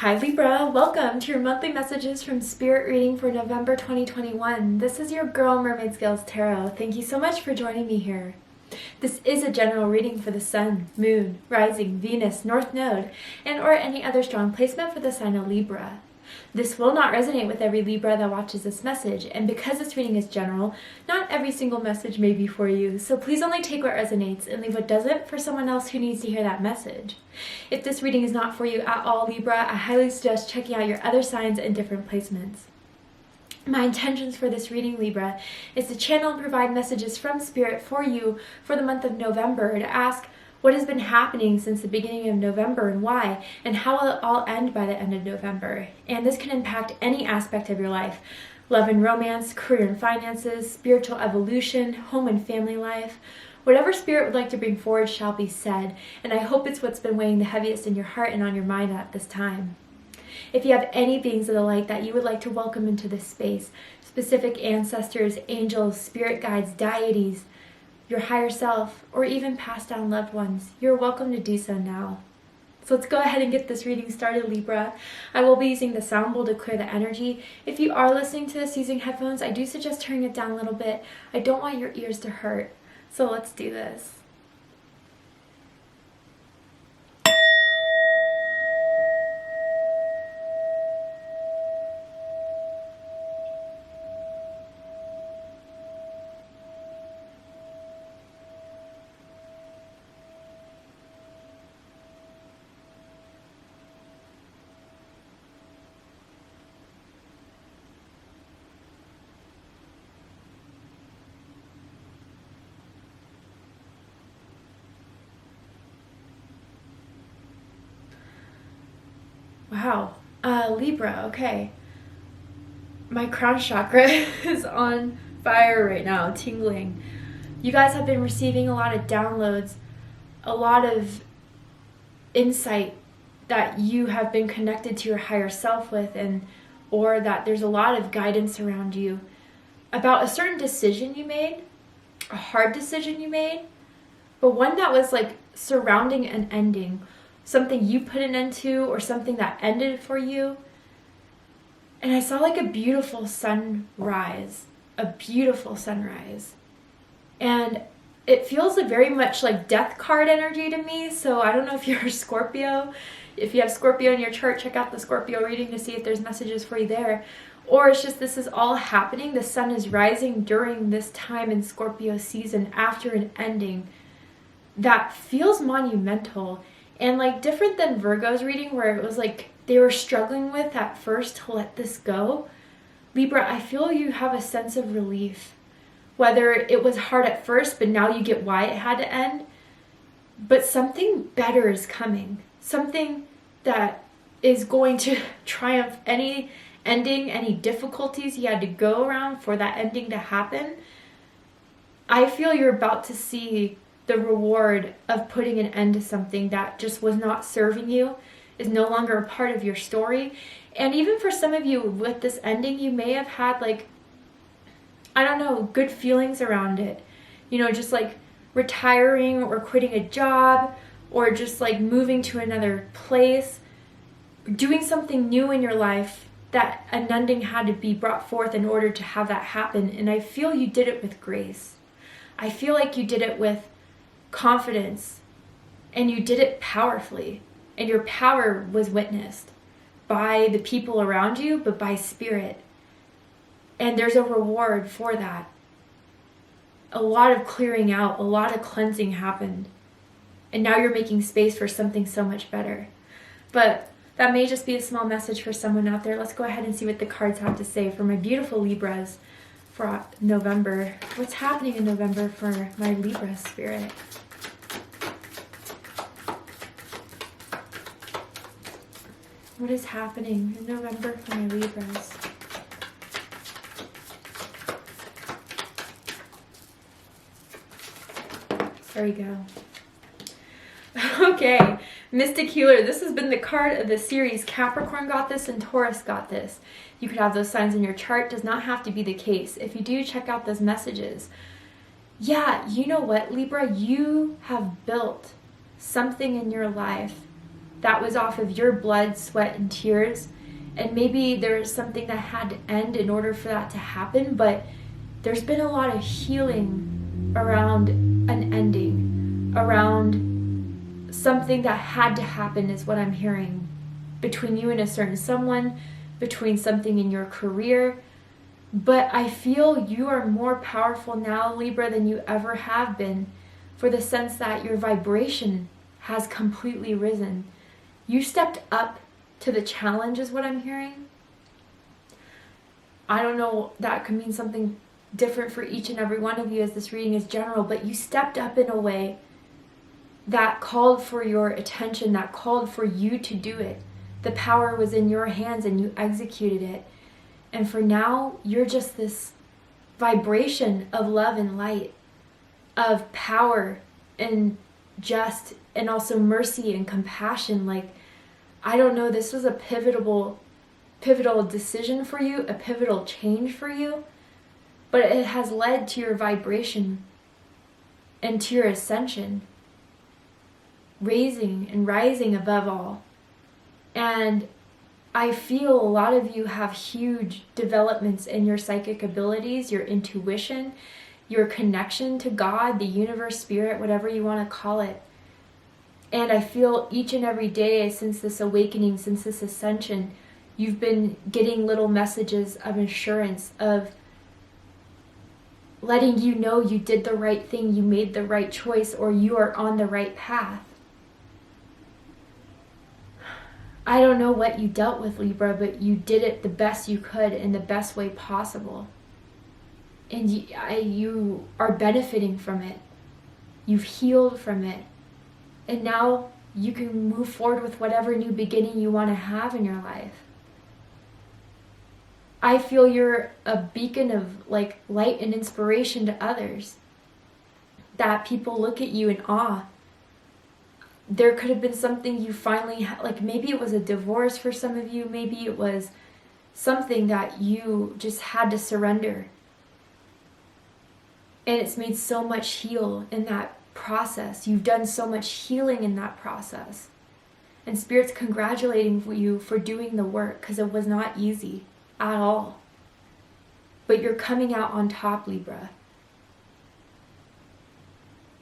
Hi Libra, welcome to your monthly messages from Spirit reading for November 2021. This is your girl Mermaid Scales Tarot. Thank you so much for joining me here. This is a general reading for the Sun, Moon, Rising, Venus, North Node, and or any other strong placement for the sign of Libra. This will not resonate with every Libra that watches this message, and because this reading is general, not every single message may be for you, so please only take what resonates and leave what doesn't for someone else who needs to hear that message. If this reading is not for you at all, Libra, I highly suggest checking out your other signs and different placements. My intentions for this reading, Libra, is to channel and provide messages from Spirit for you for the month of November, to ask what has been happening since the beginning of November and why, and how will it all end by the end of November. And this can impact any aspect of your life: love and romance, career and finances, spiritual evolution, home and family life. Whatever Spirit would like to bring forward shall be said, and I hope it's what's been weighing the heaviest in your heart and on your mind at this time. If you have any beings of the light that you would like to welcome into this space, specific ancestors, angels, spirit guides, deities, your higher self, or even passed down loved ones, you're welcome to do so now. So let's go ahead and get this reading started, Libra. I will be using the sound bowl to clear the energy. If you are listening to this using headphones, I do suggest turning it down a little bit. I don't want your ears to hurt. So let's do this. Wow, Libra, okay. My crown chakra is on fire right now, tingling. You guys have been receiving a lot of downloads, a lot of insight that you have been connected to your higher self with, or that there's a lot of guidance around you about a certain decision you made, a hard decision you made, but one that was like surrounding an ending. Something you put an end to, or something that ended for you. And I saw like a beautiful sunrise, And it feels very much like death card energy to me. So I don't know if you're a Scorpio. If you have Scorpio in your chart, check out the Scorpio reading to see if there's messages for you there. Or it's just this is all happening. The sun is rising during this time in Scorpio season after an ending that feels monumental. And like different than Virgo's reading, where it was like they were struggling with at first to let this go. Libra, I feel you have a sense of relief. Whether it was hard at first, but now you get why it had to end. But something better is coming. Something that is going to triumph any ending, any difficulties you had to go around for that ending to happen. I feel you're about to see the reward of putting an end to something that just was not serving you, is no longer a part of your story. And even for some of you with this ending, you may have had like, I don't know, good feelings around it. You know, just like retiring or quitting a job, or just like moving to another place, doing something new in your life, that an ending had to be brought forth in order to have that happen. And I feel you did it with grace. I feel like you did it with confidence, and you did it powerfully, and your power was witnessed by the people around you, but by Spirit. And there's a reward for that. A lot of clearing out, a lot of cleansing happened, and now you're making space for something so much better. But that may just be a small message for someone out there. Let's go ahead and see what the cards have to say for my beautiful Libras for November. What's happening in November for my Libra spirit? What is happening in November for my Libras? There we go. Okay, Mystic Healer. This has been the card of the series. Capricorn got this and Taurus got this. You could have those signs in your chart. Does not have to be the case. If you do, check out those messages. Yeah, you know what, Libra? You have built something in your life that was off of your blood, sweat, and tears. And maybe there was something that had to end in order for that to happen, but there's been a lot of healing around an ending, around something that had to happen is what I'm hearing, between you and a certain someone, between something in your career. But I feel you are more powerful now, Libra, than you ever have been, for the sense that your vibration has completely risen. You stepped up to the challenge is what I'm hearing. I don't know, that could mean something different for each and every one of you as this reading is general, but you stepped up in a way that called for your attention, that called for you to do it. The power was in your hands and you executed it. And for now, you're just this vibration of love and light, of power and just, and also mercy and compassion. Like, I don't know, this was a pivotal decision for you, a pivotal change for you, but it has led to your vibration and to your ascension, raising and rising above all. And I feel a lot of you have huge developments in your psychic abilities, your intuition, your connection to God, the universe, spirit, whatever you want to call it. And I feel each and every day since this awakening, since this ascension, you've been getting little messages of assurance, of letting you know you did the right thing, you made the right choice, or you are on the right path. I don't know what you dealt with, Libra, but you did it the best you could in the best way possible. And you are benefiting from it. You've healed from it. And now you can move forward with whatever new beginning you want to have in your life. I feel you're a beacon of like light and inspiration to others. That people look at you in awe. There could have been something you finally, like maybe it was a divorce for some of you, maybe it was something that you just had to surrender. And it's made so much heal in that process. You've done so much healing in that process. And Spirit's congratulating you for doing the work, because it was not easy at all. But you're coming out on top, Libra.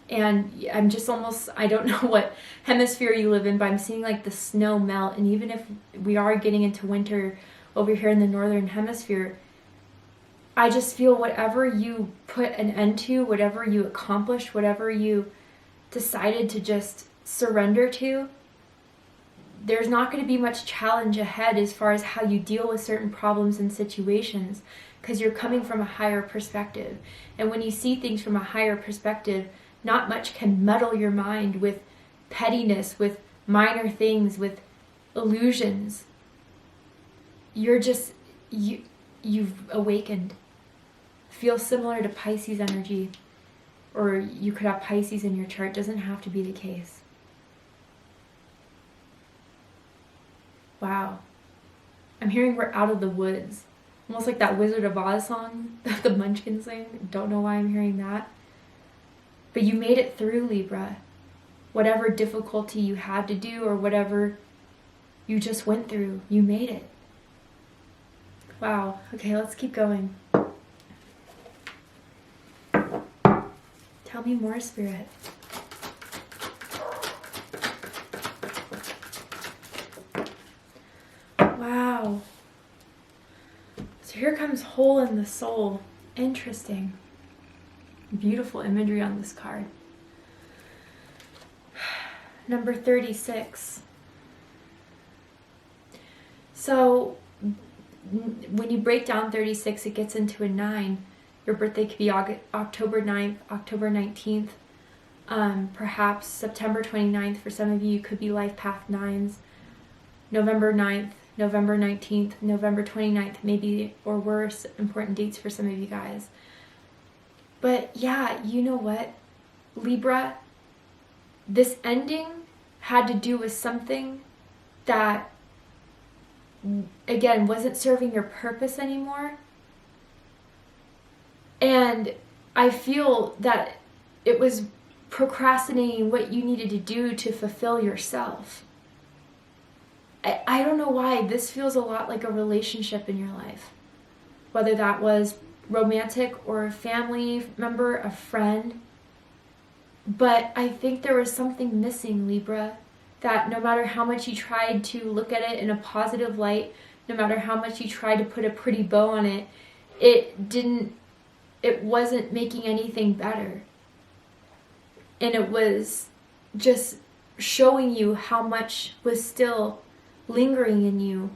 And I'm just almost, I don't know what hemisphere you live in, but I'm seeing like the snow melt. And even if we are getting into winter over here in the northern hemisphere, I just feel whatever you put an end to, whatever you accomplished, whatever you decided to just surrender to, there's not going to be much challenge ahead as far as how you deal with certain problems and situations, because you're coming from a higher perspective. And when you see things from a higher perspective, not much can muddle your mind with pettiness, with minor things, with illusions. You're just, you've awakened. Feels similar to Pisces energy, or you could have Pisces in your chart. Doesn't have to be the case. Wow. I'm hearing we're out of the woods. Almost like that Wizard of Oz song that the Munchkins sing. Don't know why I'm hearing that. But you made it through, Libra. Whatever difficulty you had to do or whatever you just went through, you made it. Wow. Okay, let's keep going. Tell me more, Spirit. Wow. So here comes hole in the soul. Interesting. Beautiful imagery on this card. Number 36. So when you break down 36, it gets into a 9. Your birthday could be October 9th, October 19th, perhaps September 29th. For some of you, it could be life path 9s. November 9th, November 19th, November 29th, maybe, or worse, important dates for some of you guys. But yeah, you know what, Libra, this ending had to do with something that, again, wasn't serving your purpose anymore. And I feel that it was procrastinating what you needed to do to fulfill yourself. I don't know why this feels a lot like a relationship in your life. Whether that was romantic or a family member, a friend. But I think there was something missing, Libra, that no matter how much you tried to look at it in a positive light, no matter how much you tried to put a pretty bow on it, it wasn't making anything better. And it was just showing you how much was still lingering in you.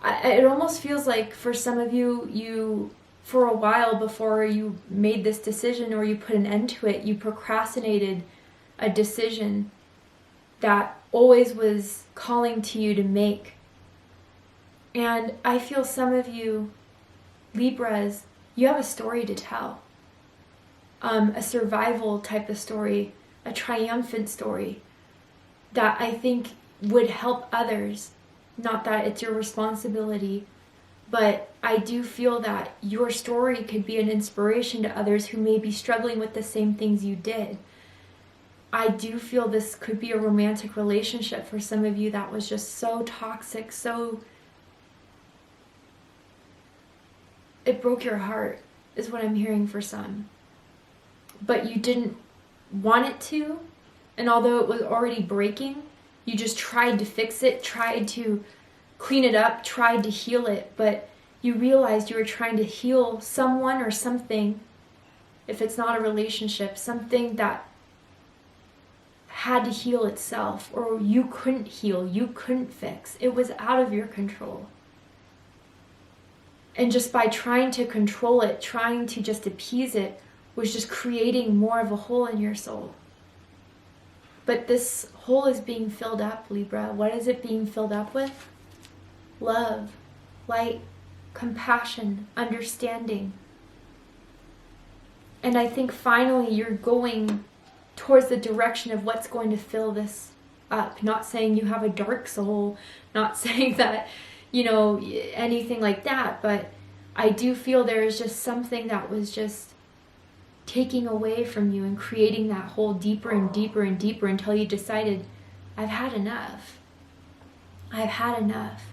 It almost feels like for some of you, for a while before you made this decision or you put an end to it, you procrastinated a decision that always was calling to you to make. And I feel some of you, Libras, you have a story to tell. A survival type of story, a triumphant story that I think would help others. Not that it's your responsibility, but I do feel that your story could be an inspiration to others who may be struggling with the same things you did. I do feel this could be a romantic relationship for some of you that was just so toxic, it broke your heart, is what I'm hearing for some. But you didn't want it to, and although it was already breaking, you just tried to fix it, tried to clean it up, tried to heal it, but you realized you were trying to heal someone or something, if it's not a relationship, something that had to heal itself, or you couldn't heal, you couldn't fix. It was out of your control. And just by trying to control it, trying to just appease it, was just creating more of a hole in your soul. But this hole is being filled up, Libra. What is it being filled up with? Love, light, compassion, understanding. And I think finally you're going towards the direction of what's going to fill this up. Not saying you have a dark soul, not saying that, anything like that, but I do feel there is just something that was just taking away from you and creating that hole deeper and deeper and deeper until you decided, I've had enough. I've had enough.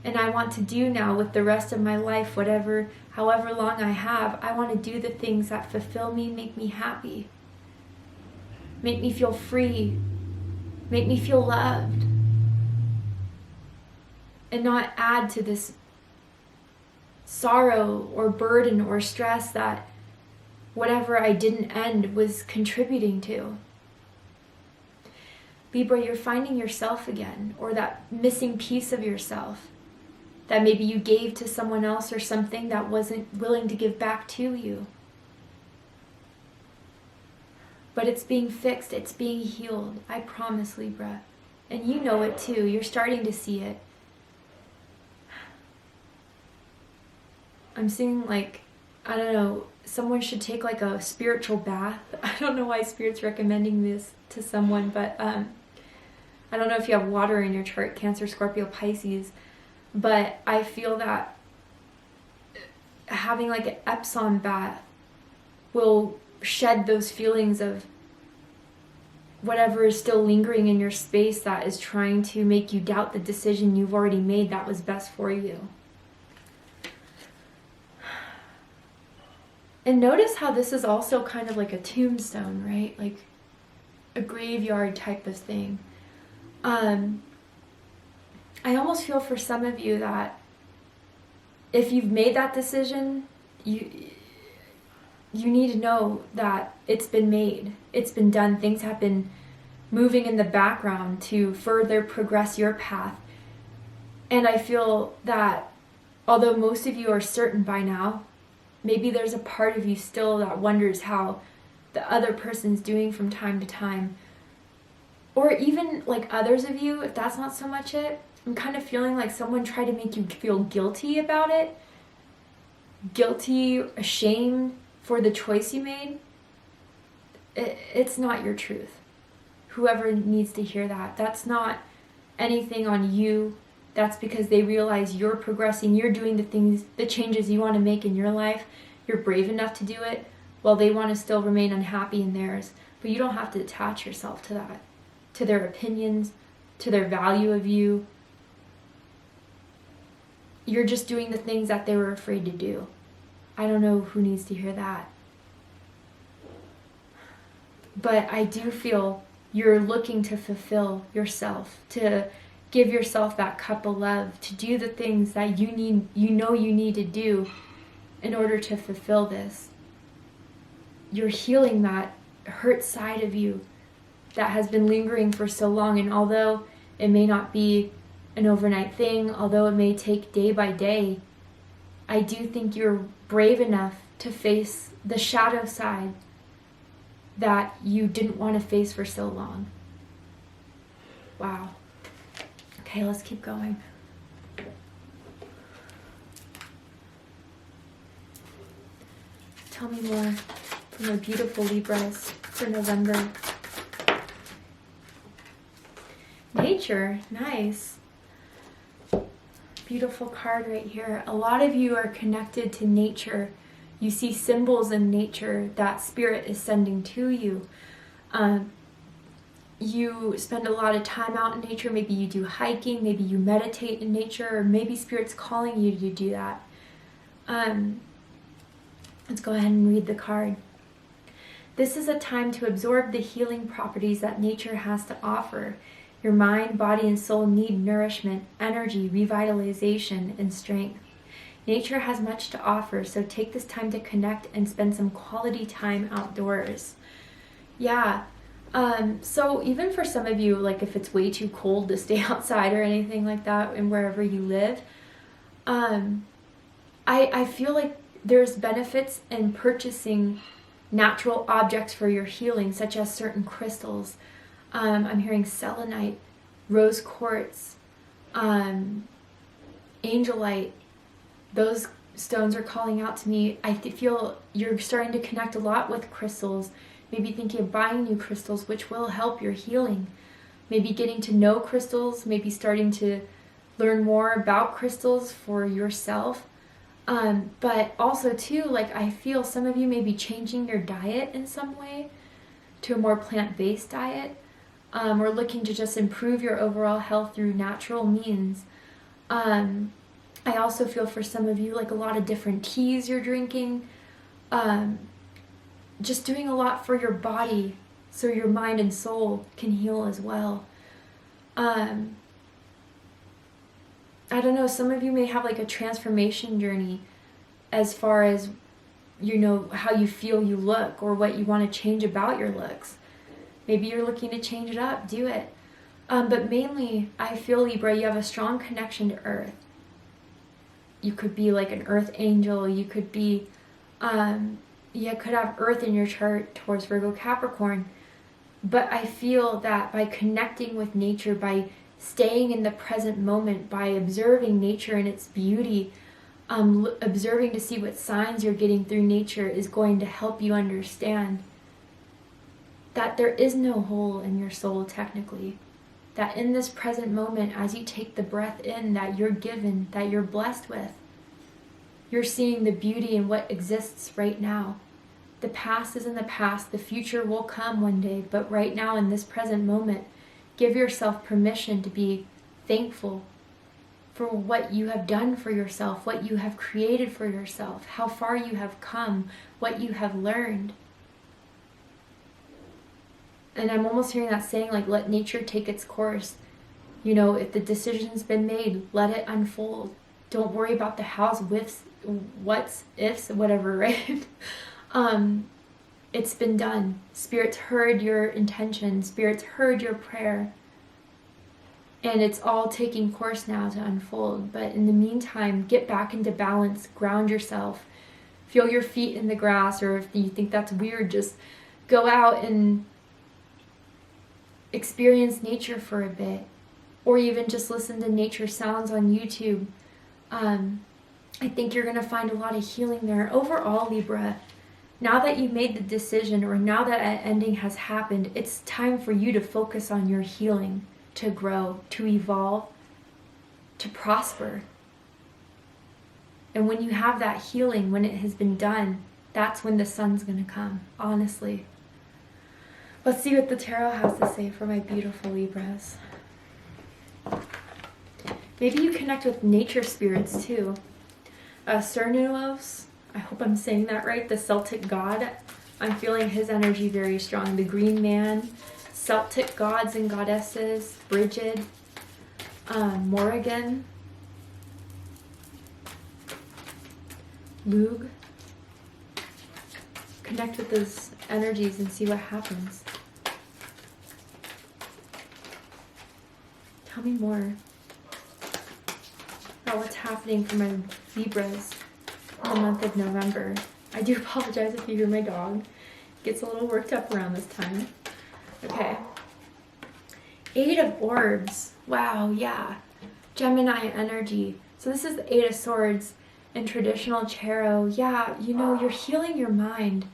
And I want to do now with the rest of my life, however long I have, I want to do the things that fulfill me, make me happy, make me feel free, make me feel loved, and not add to this sorrow or burden or stress that whatever I didn't end was contributing to. Libra, you're finding yourself again, or that missing piece of yourself that maybe you gave to someone else or something that wasn't willing to give back to you. But it's being fixed, it's being healed, I promise, Libra. And you know it too, you're starting to see it. I'm seeing someone should take a spiritual bath. I don't know why Spirit's recommending this to someone, but I don't know if you have water in your chart, Cancer, Scorpio, Pisces, but I feel that having an Epsom bath will shed those feelings of whatever is still lingering in your space that is trying to make you doubt the decision you've already made that was best for you. And notice how this is also kind of like a tombstone, right? Like a graveyard type of thing. I almost feel for some of you that if you've made that decision, you need to know that it's been made. It's been done. Things have been moving in the background to further progress your path. And I feel that although most of you are certain by now, maybe there's a part of you still that wonders how the other person's doing from time to time. Or even others of you, if that's not so much it, I'm kind of feeling like someone tried to make you feel guilty about it. Guilty, ashamed for the choice you made. It's not your truth. Whoever needs to hear that, that's not anything on you. That's because they realize you're progressing, you're doing the changes you want to make in your life. You're brave enough to do it, while they want to still remain unhappy in theirs. But you don't have to attach yourself to that, to their opinions, to their value of you. You're just doing the things that they were afraid to do. I don't know who needs to hear that. But I do feel you're looking to fulfill yourself, to give yourself that cup of love, to do the things that you need to do in order to fulfill this. You're healing that hurt side of you that has been lingering for so long. And although it may not be an overnight thing, although it may take day by day, I do think you're brave enough to face the shadow side that you didn't want to face for so long. Wow. Okay, let's keep going. Tell me more from the beautiful Libras for November. Nature, nice. Beautiful card right here. A lot of you are connected to nature. You see symbols in nature that spirit is sending to you. You spend a lot of time out in nature. Maybe you do hiking, maybe you meditate in nature, or maybe spirit's calling you to do that. Let's go ahead and read the card. This is a time to absorb the healing properties that nature has to offer. Your mind, body, and soul need nourishment, energy, revitalization, and strength. Nature has much to offer, so take this time to connect and spend some quality time outdoors. Yeah, so even for some of you, like if it's way too cold to stay outside or anything like that, and wherever you live, I feel like there's benefits in purchasing natural objects for your healing, such as certain crystals. I'm hearing selenite, rose quartz, angelite. Those stones are calling out to me. I feel you're starting to connect a lot with crystals. Maybe thinking of buying new crystals, which will help your healing. Maybe getting to know crystals, maybe starting to learn more about crystals for yourself. But also too, like I feel some of you may be changing your diet in some way to a more plant-based diet. Or looking to just improve your overall health through natural means. I also feel for some of you like a lot of different teas you're drinking. Just doing a lot for your body so your mind and soul can heal as well. I don't know, some of you may have like a transformation journey as far as, you know, how you feel you look or what you want to change about your looks. Maybe you're looking to change it up, do it. But mainly, I feel, Libra, you have a strong connection to Earth. You could be like an Earth angel. You could be, you could have Earth in your chart towards Virgo Capricorn. But I feel that by connecting with nature, by staying in the present moment, by observing nature and its beauty, observing to see what signs you're getting through nature is going to help you understand that there is no hole in your soul technically. That in this present moment, as you take the breath in that you're given, that you're blessed with, you're seeing the beauty in what exists right now. The past is in the past, the future will come one day, but right now in this present moment, give yourself permission to be thankful for what you have done for yourself, what you have created for yourself, how far you have come, what you have learned. And I'm almost hearing that saying, like, let nature take its course. You know, if the decision's been made, let it unfold. Don't worry about the hows, whiffs, what's, ifs, whatever, right? It's been done. Spirit's heard your intention. Spirit's heard your prayer. And it's all taking course now to unfold. But in the meantime, get back into balance, ground yourself, feel your feet in the grass, or if you think that's weird, just go out and experience nature for a bit, or even just listen to nature sounds on YouTube. I think you're going to find a lot of healing there. Overall, Libra, now that you've made the decision, or now that an ending has happened, it's time for you to focus on your healing, to grow, to evolve, to prosper. And when you have that healing, when it has been done, that's when the sun's going to come, honestly. Let's see what the tarot has to say for my beautiful Libras. Maybe you connect with nature spirits too. Cernulos, I hope I'm saying that right, the Celtic god. I'm feeling his energy very strong. The Green Man, Celtic gods and goddesses, Brigid, Morrigan, Lug. Connect with those energies and see what happens. Tell me more about what's happening for my Libras in the month of November. I do apologize if you hear my dog. He gets a little worked up around this time. Okay. 8 of Orbs. Wow, yeah. Gemini energy. So this is the 8 of Swords in traditional tarot. Yeah, you know, you're healing your mind.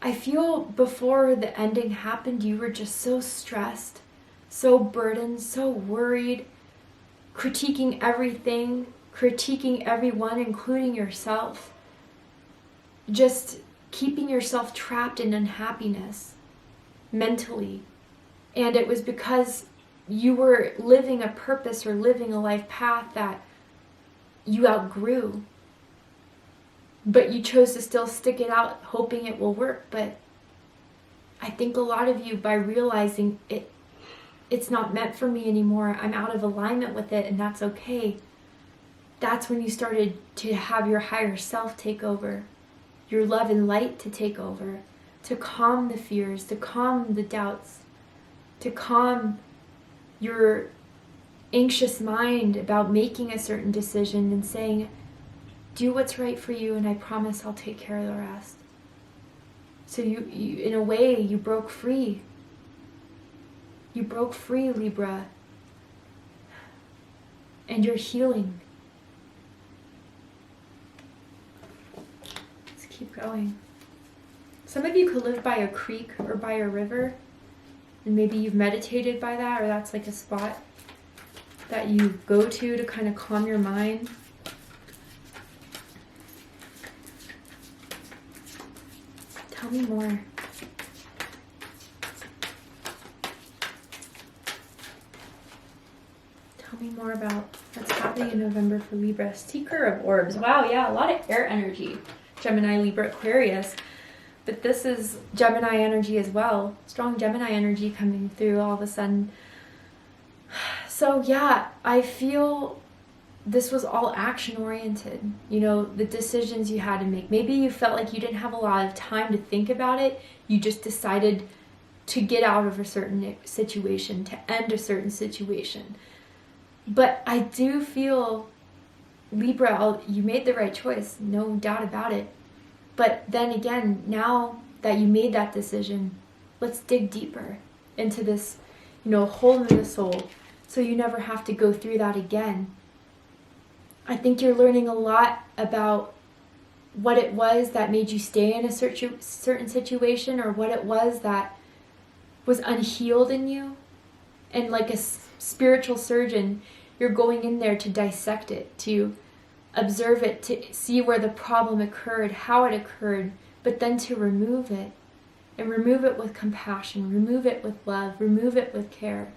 I feel before the ending happened, you were just so stressed, so burdened, so worried, critiquing everything, critiquing everyone, including yourself. Just keeping yourself trapped in unhappiness mentally. And it was because you were living a purpose or living a life path that you outgrew. But you chose to still stick it out, hoping it will work. But I think a lot of you, by realizing it's not meant for me anymore, I'm out of alignment with it, and that's okay. That's when you started to have your higher self take over, your love and light to take over, to calm the fears, to calm the doubts, to calm your anxious mind about making a certain decision and saying, do what's right for you, and I promise I'll take care of the rest. So you in a way, you broke free. You broke free, Libra. And you're healing. Let's keep going. Some of you could live by a creek or by a river, and maybe you've meditated by that, or that's like a spot that you go to kind of calm your mind. Tell me more. Tell me more about what's happening in November for Libra. Seeker of Orbs. Wow, yeah, a lot of air energy. Gemini, Libra, Aquarius. But this is Gemini energy as well. Strong Gemini energy coming through all of a sudden. So yeah, I feel this was all action oriented. You know, the decisions you had to make. Maybe you felt like you didn't have a lot of time to think about it. You just decided to get out of a certain situation, to end a certain situation. But I do feel, Libra, you made the right choice, no doubt about it. But then again, now that you made that decision, let's dig deeper into this, hole in the soul, so you never have to go through that again. I think you're learning a lot about what it was that made you stay in a certain situation, or what it was that was unhealed in you. And like a spiritual surgeon, you're going in there to dissect it, to observe it, to see where the problem occurred, how it occurred, but then to remove it. And remove it with compassion, remove it with love, remove it with care.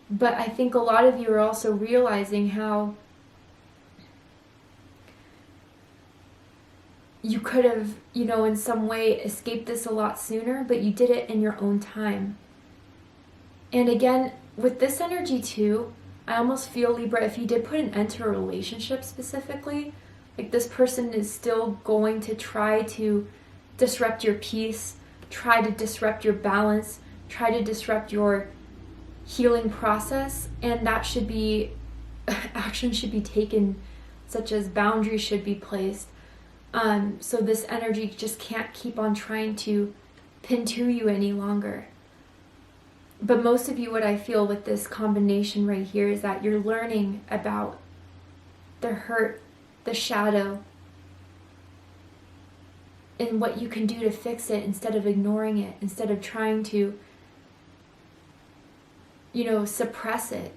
But I think a lot of you are also realizing how you could have, in some way escaped this a lot sooner, but you did it in your own time. And again, with this energy too, I almost feel, Libra, if you did put an end to a relationship specifically, like this person is still going to try to disrupt your peace, try to disrupt your balance, try to disrupt your healing process, and that should be, action should be taken, such as boundaries should be placed. So this energy just can't keep on trying to pin to you any longer. But most of you, what I feel with this combination right here is that you're learning about the hurt, the shadow, and what you can do to fix it instead of ignoring it, instead of trying to, suppress it,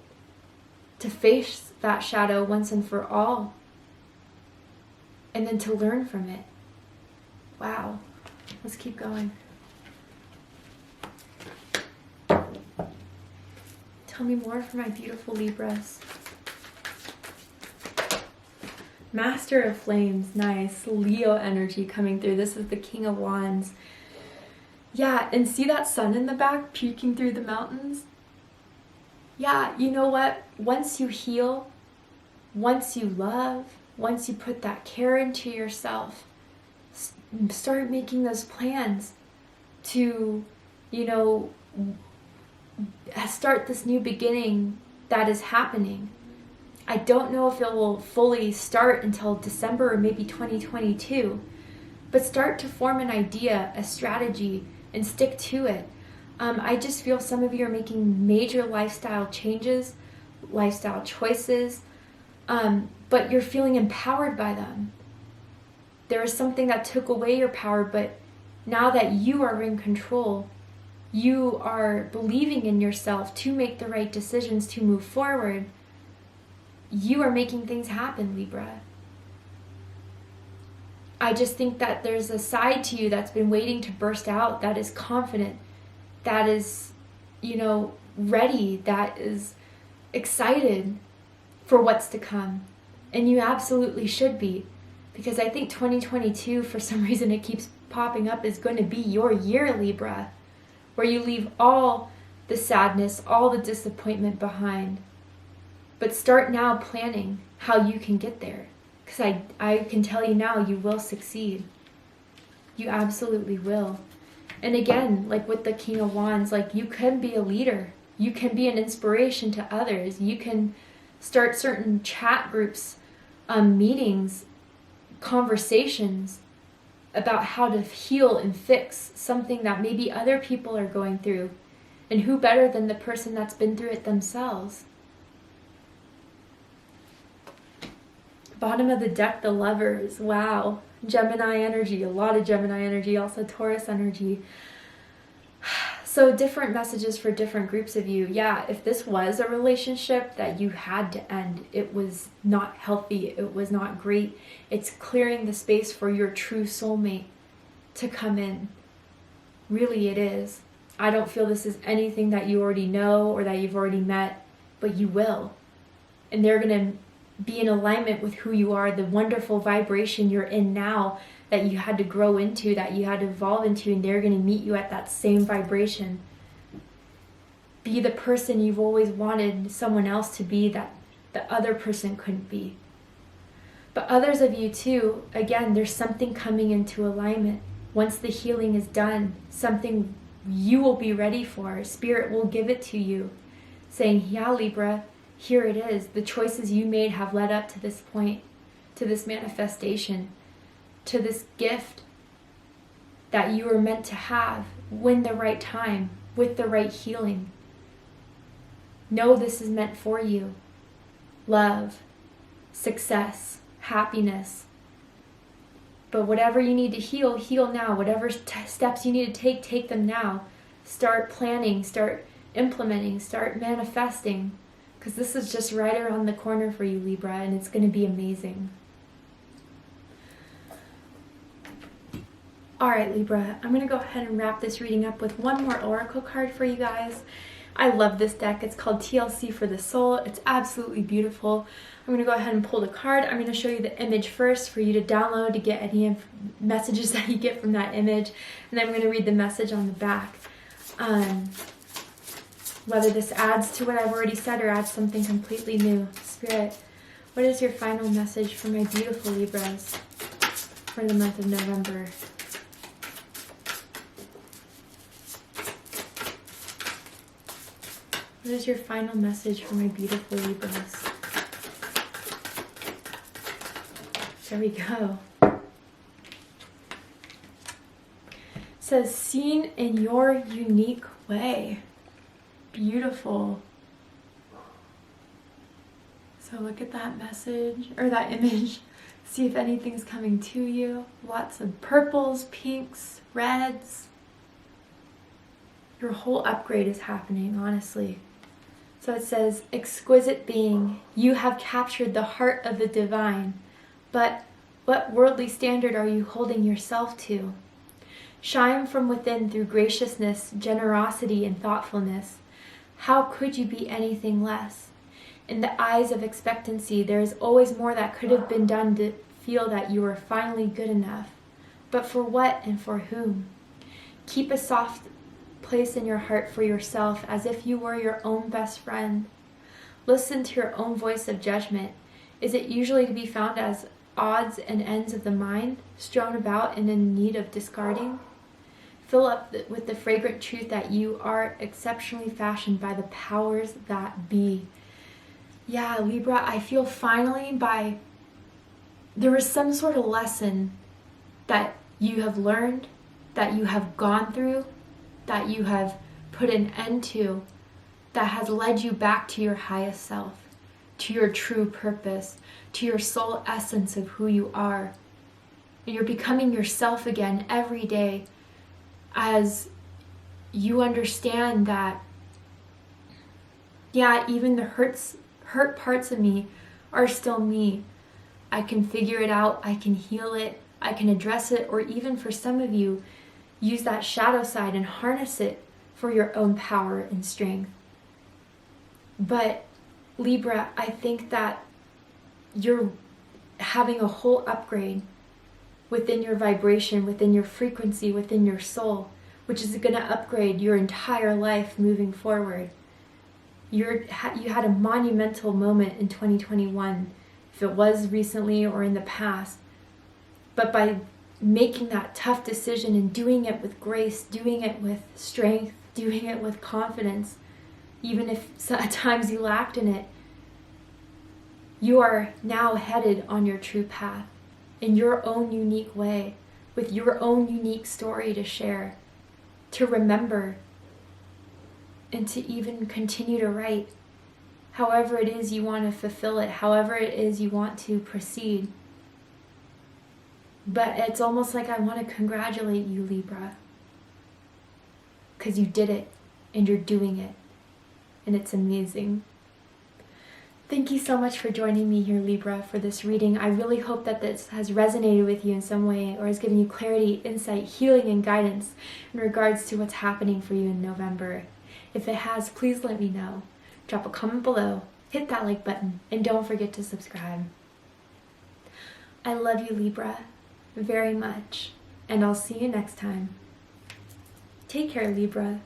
to face that shadow once and for all, and then to learn from it. Wow. Let's keep going. Tell me more for my beautiful Libras. Master of Flames, nice. Leo energy coming through. This is the King of Wands. Yeah, and see that sun in the back peeking through the mountains? Yeah, you know what? Once you heal, once you love, once you put that care into yourself, start making those plans to, you know, start this new beginning that is happening. I don't know if it will fully start until December or maybe 2022, but start to form an idea, a strategy, and stick to it. I just feel some of you are making major lifestyle changes, lifestyle choices, but you're feeling empowered by them. There is something that took away your power, but now that you are in control, you are believing in yourself to make the right decisions to move forward. You are making things happen, Libra. I just think that there's a side to you that's been waiting to burst out, that is confident, that is, you know, ready, that is excited for what's to come. And you absolutely should be, because I think 2022, for some reason it keeps popping up, is going to be your year, Libra, where you leave all the sadness, all the disappointment behind. But start now planning how you can get there. Because I can tell you now, you will succeed. You absolutely will. And again, like with the King of Wands, like you can be a leader. You can be an inspiration to others. You can start certain chat groups, meetings, conversations about how to heal and fix something that maybe other people are going through. And who better than the person that's been through it themselves? Bottom of the deck, the Lovers. Wow. Gemini energy, a lot of Gemini energy, also Taurus energy. So different messages for different groups of you. Yeah, if this was a relationship that you had to end, it was not healthy, it was not great, it's clearing the space for your true soulmate to come in. Really, it is. I don't feel this is anything that you already know or that you've already met, but you will. And they're going to be in alignment with who you are, the wonderful vibration you're in now that you had to grow into, that you had to evolve into, and they're going to meet you at that same vibration. Be the person you've always wanted someone else to be that the other person couldn't be. But others of you too, again, there's something coming into alignment. Once the healing is done, something you will be ready for. Spirit will give it to you, saying, yeah, Libra, here it is. The choices you made have led up to this point, to this manifestation, to this gift that you were meant to have when the right time, with the right healing. Know this is meant for you. Love, success, happiness. But whatever you need to heal, heal now. Whatever steps you need to take them now. Start planning, start implementing, start manifesting. Because this is just right around the corner for you, Libra, and it's going to be amazing. Alright, Libra, I'm going to go ahead and wrap this reading up with one more oracle card for you guys. I love this deck. It's called TLC for the Soul. It's absolutely beautiful. I'm going to go ahead and pull the card. I'm going to show you the image first for you to download to get any messages that you get from that image. And then I'm going to read the message on the back. Whether this adds to what I've already said or adds something completely new. Spirit, what is your final message for my beautiful Libras for the month of November? What is your final message for my beautiful Libras? There we go. It says, seen in your unique way. Beautiful. So look at that message, or that image. See if anything's coming to you. Lots of purples, pinks, reds. Your whole upgrade is happening, honestly. So it says, exquisite being, you have captured the heart of the divine. But what worldly standard are you holding yourself to? Shine from within through graciousness, generosity, and thoughtfulness. How could you be anything less? In the eyes of expectancy, there is always more that could have been done to feel that you are finally good enough. But for what and for whom? Keep a soft place in your heart for yourself as if you were your own best friend. Listen to your own voice of judgment. Is it usually to be found as odds and ends of the mind, strewn about and in need of discarding? Fill up with the fragrant truth that you are exceptionally fashioned by the powers that be. Yeah, Libra, I feel finally there was some sort of lesson that you have learned, that you have gone through, that you have put an end to, that has led you back to your highest self, to your true purpose, to your soul essence of who you are. And you're becoming yourself again every day as you understand that, yeah, even the hurt parts of me are still me. I can figure it out, I can heal it, I can address it, or even for some of you, use that shadow side and harness it for your own power and strength. But Libra, I think that you're having a whole upgrade within your vibration, within your frequency, within your soul, which is going to upgrade your entire life moving forward. You had a monumental moment in 2021, if it was recently or in the past, but by making that tough decision and doing it with grace, doing it with strength, doing it with confidence, even if at times you lacked in it, you are now headed on your true path in your own unique way, with your own unique story to share, to remember, and to even continue to write. However it is you want to fulfill it, however it is you want to proceed. But it's almost like I want to congratulate you, Libra, because you did it and you're doing it, and it's amazing. Thank you so much for joining me here, Libra, for this reading. I really hope that this has resonated with you in some way or has given you clarity, insight, healing, and guidance in regards to what's happening for you in November. If it has, please let me know. Drop a comment below, hit that like button, and don't forget to subscribe. I love you, Libra, very much, and I'll see you next time. Take care, Libra.